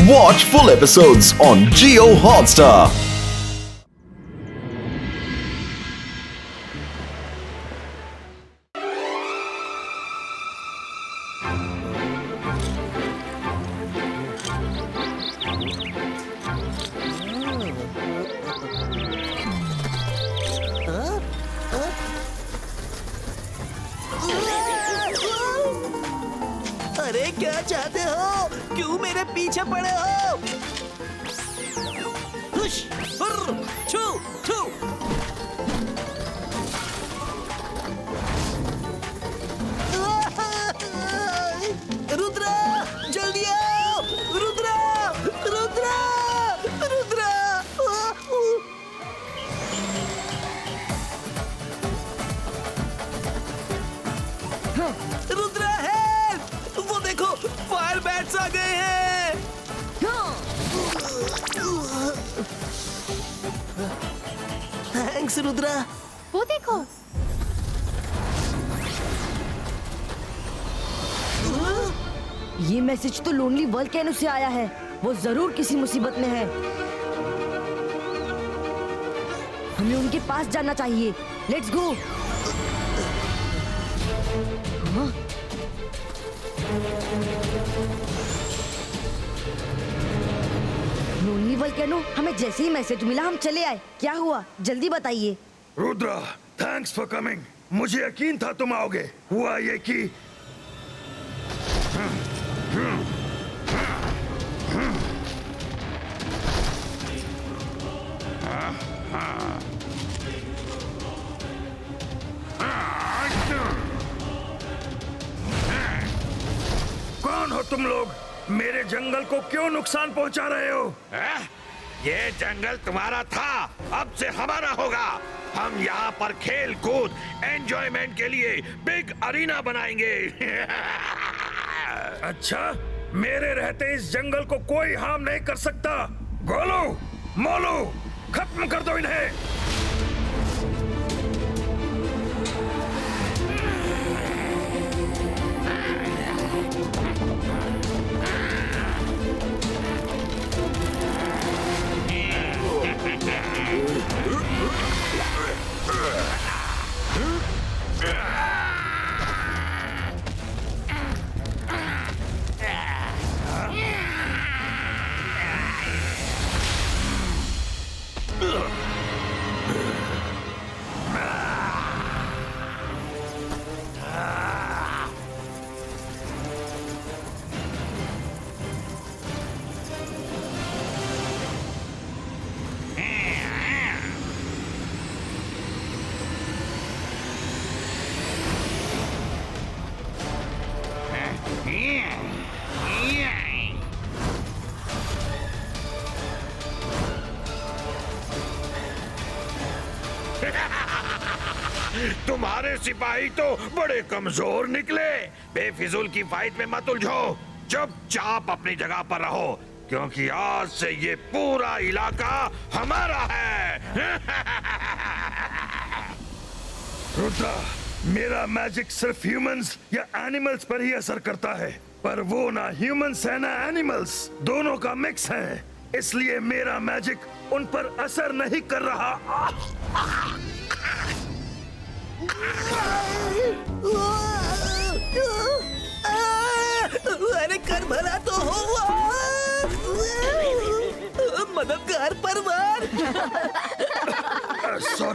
Watch full episodes on Jio Hotstar. अरे क्या चाहते हो? क्यों मेरे पीछे पड़े हो? हुश, हुर्र, छू, छू। रुद्रा, जल्दी आओ! रुद्रा, रुद्रा, रुद्रा! रुद्रा है! वो देखो, फायर बैट्स आ गए हैं! थैंक्स रुद्रा। वो देखो, ये मैसेज तो लोनली वोल्केनो से आया है। वो जरूर किसी मुसीबत में है। हमें उनके पास जाना चाहिए। Let's go. लोनली वोल्केनो, हमें जैसे ही मैसेज मिला हम चले आए। क्या हुआ, जल्दी बताइए। Rudra, thanks for coming. मुझे यकीन था तुम आओगे। हुआ ये कि कौन हो तुम लोग? मेरे जंगल को क्यों नुकसान पहुंचा रहे हो? ये जंगल तुम्हारा था, अब से हमारा होगा। हम यहाँ पर खेल कूद एंजॉयमेंट के लिए बिग अरीना बनाएंगे। अच्छा, मेरे रहते इस जंगल को कोई हार्म नहीं कर सकता। गोलू, मोलू, खत्म कर दो इन्हें। तुम्हारे सिपाही तो बड़े कमजोर निकले। बेफिजूल की फाइट में मत उलझो, चुपचाप अपनी जगह पर रहो, क्योंकि आज से ये पूरा इलाका हमारा है। रुद्रा, मेरा मैजिक सिर्फ ह्यूमंस या एनिमल्स पर ही असर करता है, पर वो ना ह्यूमंस है ना एनिमल्स, दोनों का मिक्स है। इसलिए मेरा मैजिक उन पर असर नहीं कर रहा। अरे कर भला तो हो। मददगार परवार।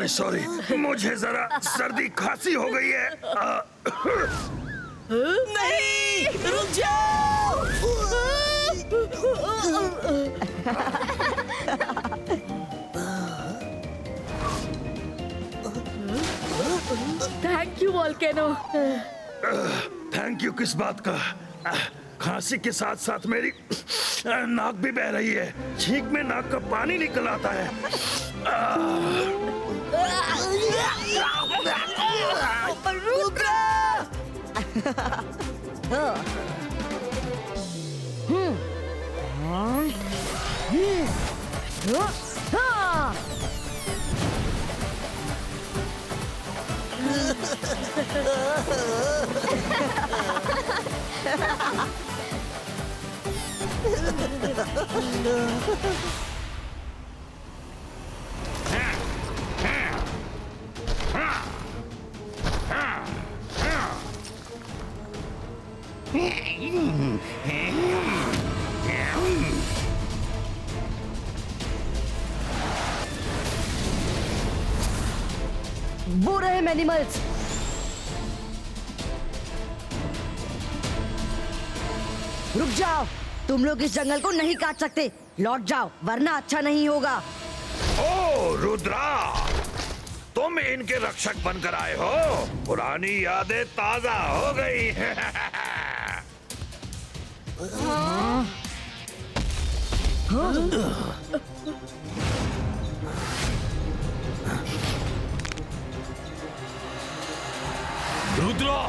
सॉरी, मुझे जरा सर्दी खांसी हो गई है। नहीं, रुक जाओ। Thank you volcano. Thank you किस बात का? खांसी के साथ साथ मेरी नाक भी बह रही है। छींक में नाक का पानी निकल आता है। रुद्रा! वो रहे एनिमल्स। रुक जाओ, तुम लोग इस जंगल को नहीं काट सकते। लौट जाओ वरना अच्छा नहीं होगा। ओ रुद्रा, तुम इनके रक्षक बनकर आए हो। पुरानी यादें ताजा हो गई। रुद्रा,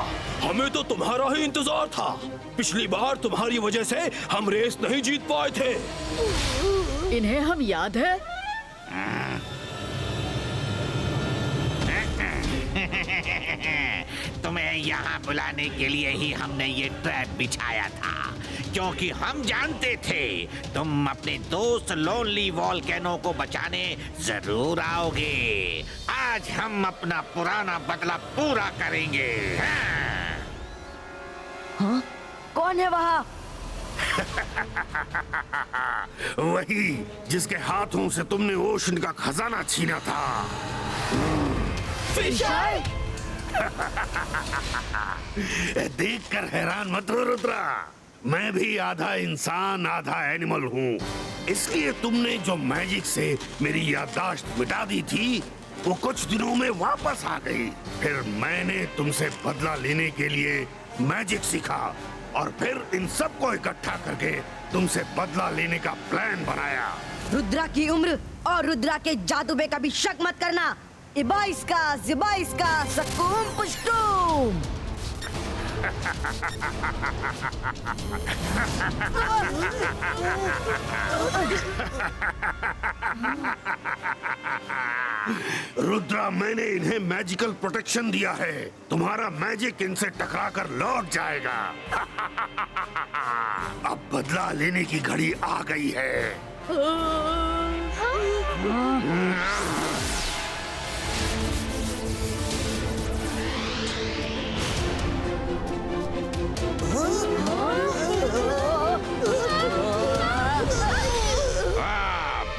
हमें तो तुम्हारा ही इंतजार था। पिछली बार तुम्हारी वजह से हम रेस नहीं जीत पाए थे। इन्हें हम याद है। तुम्हें यहाँ बुलाने के लिए ही हमने ये ट्रैप बिछाया था, क्योंकि हम जानते थे तुम अपने दोस्त लोनली वॉल्केनो को बचाने जरूर आओगे। आज हम अपना पुराना बदला पूरा करेंगे। हाँ? कौन है वहाँ? वही जिसके हाथों से तुमने ओशन का खजाना छीना था। देखकर हैरान मत हो रुद्रा, मैं भी आधा इंसान आधा एनिमल हूँ। इसलिए तुमने जो मैजिक से मेरी याददाश्त मिटा दी थी वो कुछ दिनों में वापस आ गई। फिर मैंने तुमसे बदला लेने के लिए मैजिक सीखा और फिर इन सबको इकट्ठा करके तुमसे बदला लेने का प्लान बनाया। रुद्रा की उम्र और रुद्रा के जादू पे कभी शक मत करना। इबाइस्का जिबाइस्का सकुम पुष्टुम। रुद्रा, मैंने इन्हें मैजिकल प्रोटेक्शन दिया है। तुम्हारा मैजिक इनसे टकराकर लौट जाएगा। अब बदला लेने की घड़ी आ गई है।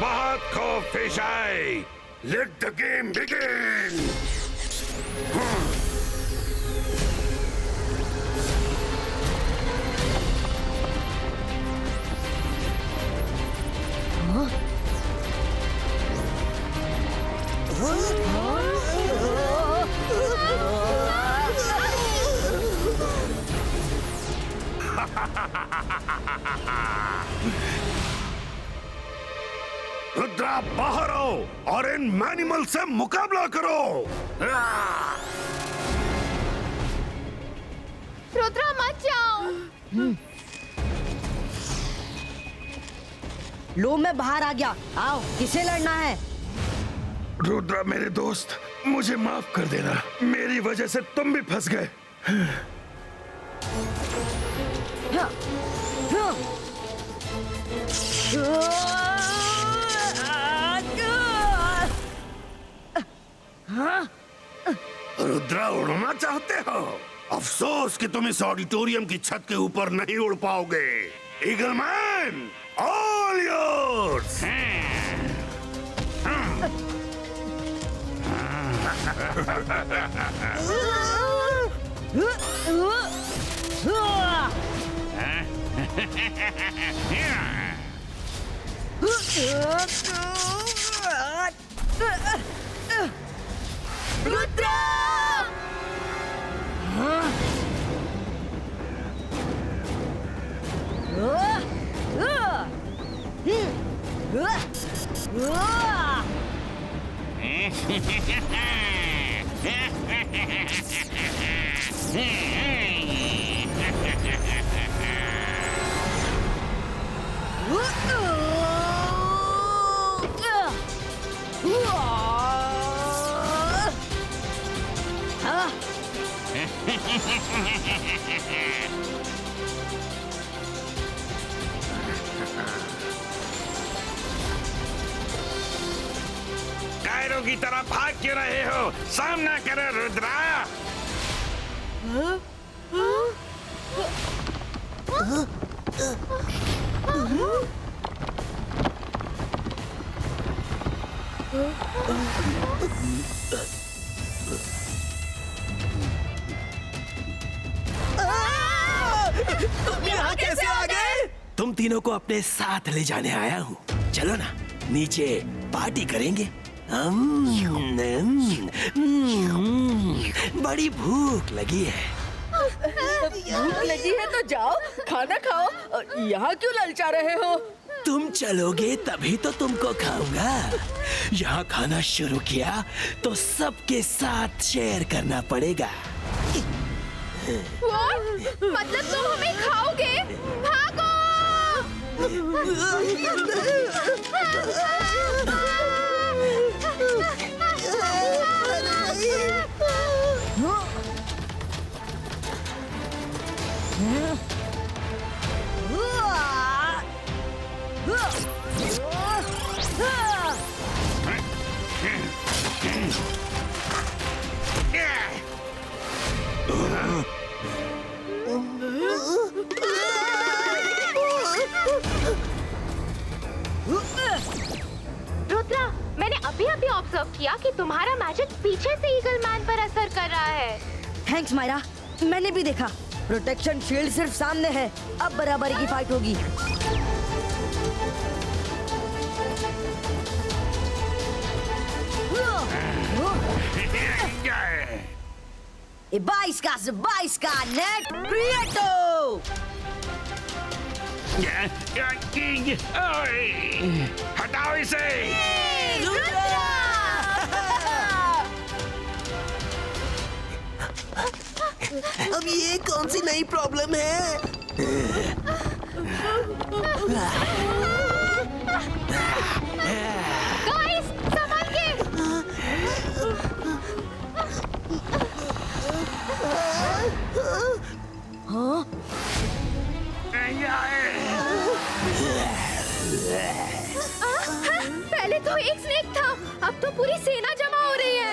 बहुत खूब fish I. Let the game begin! Rudra, बाहर आओ और इन मैनिमल से मुकाबला करो। रुद्रा मत जाओ। लो, मैं बाहर आ गया। आओ, किसे लड़ना है? रुद्रा मेरे दोस्त, मुझे माफ कर देना। मेरी वजह से तुम भी फंस गए। हाँ, हाँ। रुद्रा, उड़ना चाहते हो? अफसोस कि तुम इस ऑडिटोरियम की छत के ऊपर नहीं उड़ पाओगे। Eagle man, all yours. Rudra! पैरों की तरह भाग क्यों रहे हो? सामना करो रुद्रा। तुम यहाँ कैसे आ गए? तुम तीनों को अपने साथ ले जाने आया हूँ। चलो ना, नीचे पार्टी करेंगे। बड़ी भूख लगी है। भूख लगी है तो जाओ खाना खाओ, यहाँ क्यों ललचा रहे हो? तुम चलोगे तभी तो तुमको खाऊंगा। यहाँ खाना शुरू किया तो सबके साथ शेयर करना पड़ेगा। मतलब तुम हमें खाओगे? भागो! रुद्रा, मैंने अभी ऑब्जर्व किया कि तुम्हारा मैजिक पीछे से ईगल मैन पर असर कर रहा है। थैंक्स मायरा, मैंने भी देखा। प्रोटेक्शन शील्ड सिर्फ सामने है, अब बराबरी की फाइट होगी। Ibaiska Net Prieto! हटाओ इसे। अब ये कौन सी नई प्रॉब्लम है? गाइस, संभल के! पहले तो एक स्नेक था, अब तो पूरी सेना जमा हो रही है।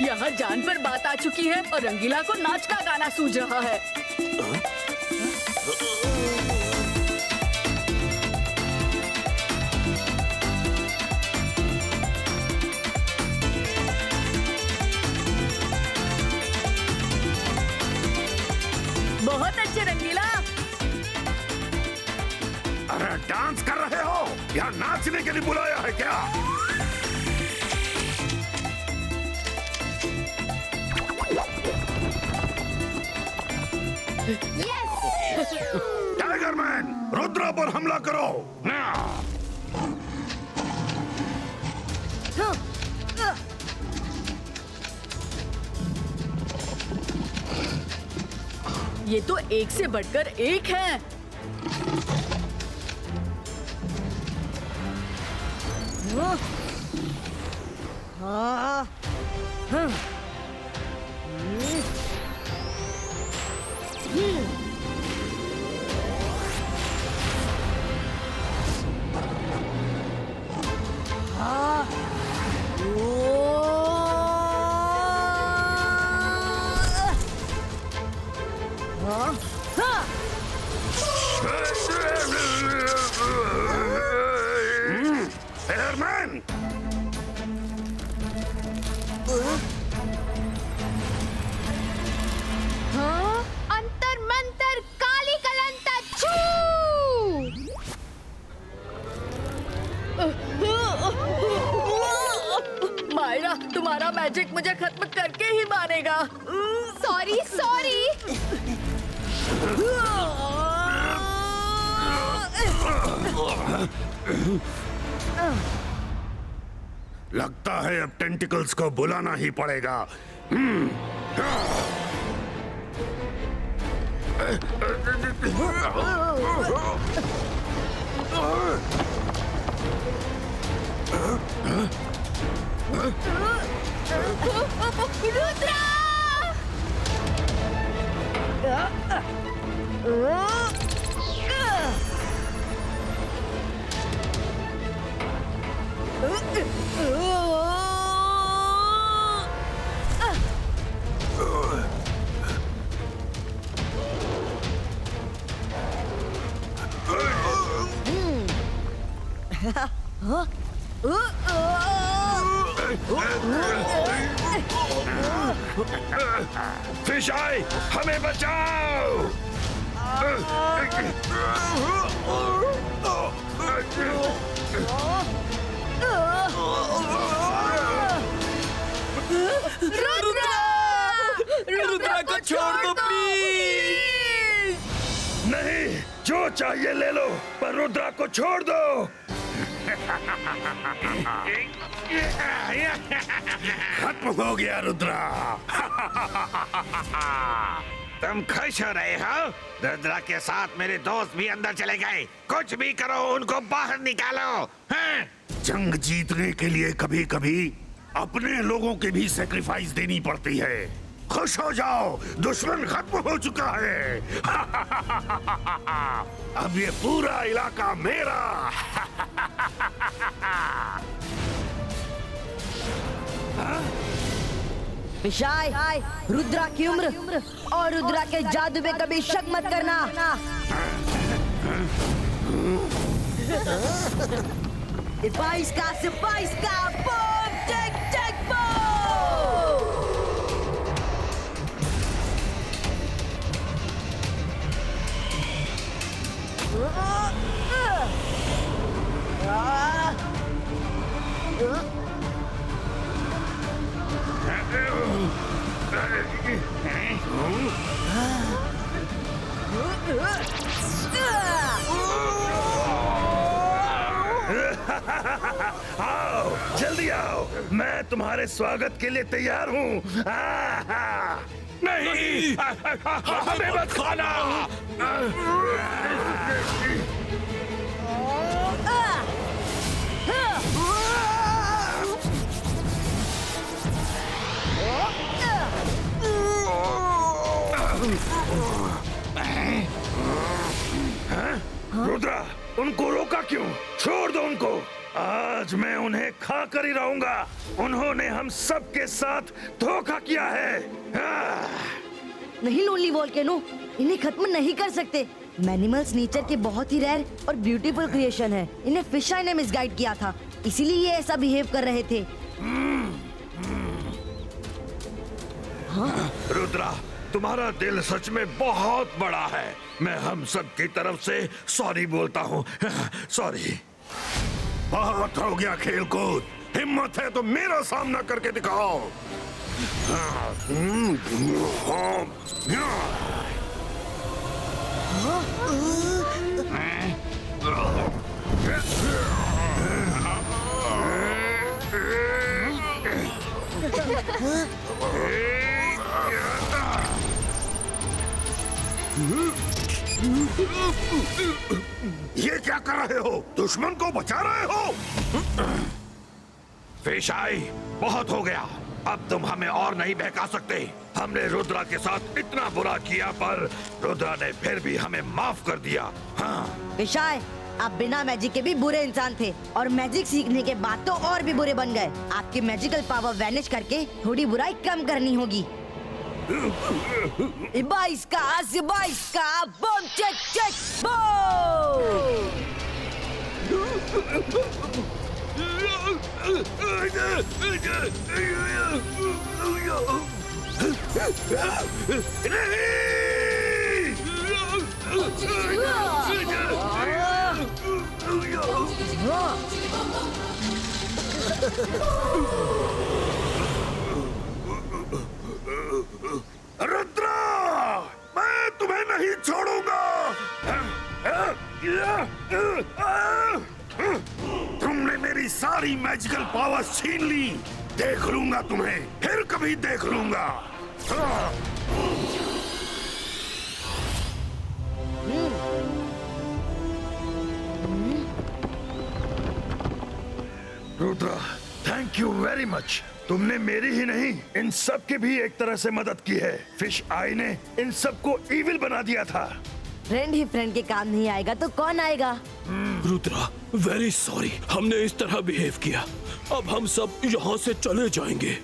यहाँ जान पर बात आ चुकी है और रंगीला को नाच का गाना सूझ रहा है। बहुत अच्छे रंगीला। अरे डांस कर रहे हो या नाचने के लिए बुलाया है क्या? टाइगर मैन, रुद्रा पर हमला करो। ये तो एक से बढ़कर एक है। एयरमैन, अंतर मंतर काली कलंता छू! मायरा, तुम्हारा मैजिक मुझे खत्म करके ही मानेगा। Sorry sorry. लगता है अब टेंटिकल्स को बुलाना ही पड़ेगा। रुद्रा! फिश आई, हमें बचाओ! रुद्रा को छोड़ दो प्लीज। नहीं, जो चाहिए ले लो, पर रुद्रा को छोड़ दो। खत्म हो गया रुद्रा। तुम खुश हो रहे हो? रुद्रा के साथ मेरे दोस्त भी अंदर चले गए। कुछ भी करो, उनको बाहर निकालो। हाँ? जंग जीतने के लिए कभी कभी अपने लोगों की भी सैक्रिफाइस देनी पड़ती है। खुश हो जाओ, दुश्मन खत्म हो चुका है। अब ये पूरा इलाका मेरा। विशाय, रुद्रा की उम्र और रुद्रा के जादू पे कभी शक मत करना। सिपाही का बम, चेक बम। आओ, जल्दी आओ, मैं तुम्हारे स्वागत के लिए तैयार हूँ। नहीं, हमें मत खाना। रुद्रा, उनको रोका क्यों? छोड़ दो उनको। आज मैं उन्हें खा कर ही रहूंगा। उन्होंने हम सब के साथ धोखा किया है। नहीं लोनली वोल्केनो, इन्हें खत्म नहीं कर सकते। मैनिमल्स नेचर के बहुत ही रेयर और ब्यूटीफुल क्रिएशन है। इन्हें फिश आई ने मिसगाइड किया था, इसीलिए ये ऐसा बिहेव कर रहे थे। रुद्रा, तुम्हारा दिल सच में बहुत बड़ा है। मैं हम सब की तरफ से सॉरी बोलता हूँ। सॉरी। बहुत हो गया खेल कूद। हिम्मत है तो मेरा सामना करके दिखाओ। ये क्या कर रहे हो? दुश्मन को बचा रहे हो? फिश आई, बहुत हो गया। अब तुम हमें और नहीं बहका सकते। हमने रुद्रा के साथ इतना बुरा किया, पर रुद्रा ने फिर भी हमें माफ कर दिया। हाँ। विशाय, आप बिना मैजिक के भी बुरे इंसान थे और मैजिक सीखने के बाद तो और भी बुरे बन गए। आपकी मैजिकल पावर वैनिश करके थोड़ी बुराई कम करनी होगी। इबाइस का बम, चेक बम। रुद्रा, मैं तुम्हें नहीं छोड़ूंगा। तुमने मेरी सारी मैजिकल पावर्स छीन ली। देख लूंगा तुम्हें, फिर कभी देख लूंगा। Rudra, thank you very much. तुमने मेरी ही नहीं, इन सब की भी एक तरह से मदद की है। फिश आई ने इन सबको इविल बना दिया था। फ्रेंड ही फ्रेंड के काम नहीं आएगा तो कौन आएगा? रुद्रा, वेरी सॉरी, हमने इस तरह बिहेव किया। अब हम सब यहाँ से चले जाएंगे।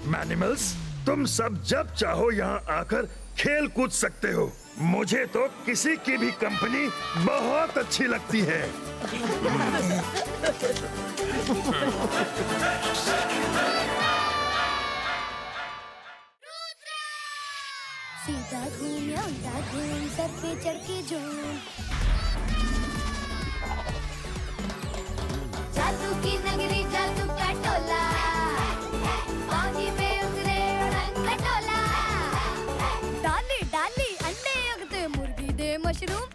मैनिमल्स, तुम सब जब चाहो यहाँ आकर खेल कूद सकते हो। मुझे तो किसी की भी कंपनी बहुत अच्छी लगती है। सीधा घूम या उल्टा घूम, सर पे चढ़ के झूम। जादू की नगरी, जादू का टोला, बागी में उतरे उड़न खटोला। डाली डाली अंडे उगते, मुर्गी दे मशरूम।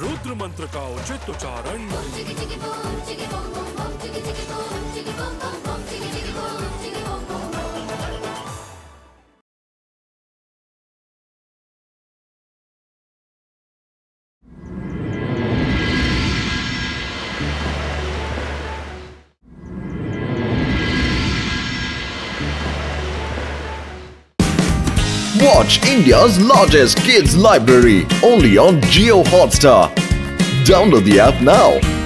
रुद्र मंत्र का उचित उच्चारण। Chiki chiki boom, chiki boom boom boom, chiki chiki boom, chiki boom boom boom, chiki chiki boom, chiki boom boom boom. Watch India's largest kids library only on Jio Hotstar. Download the app now.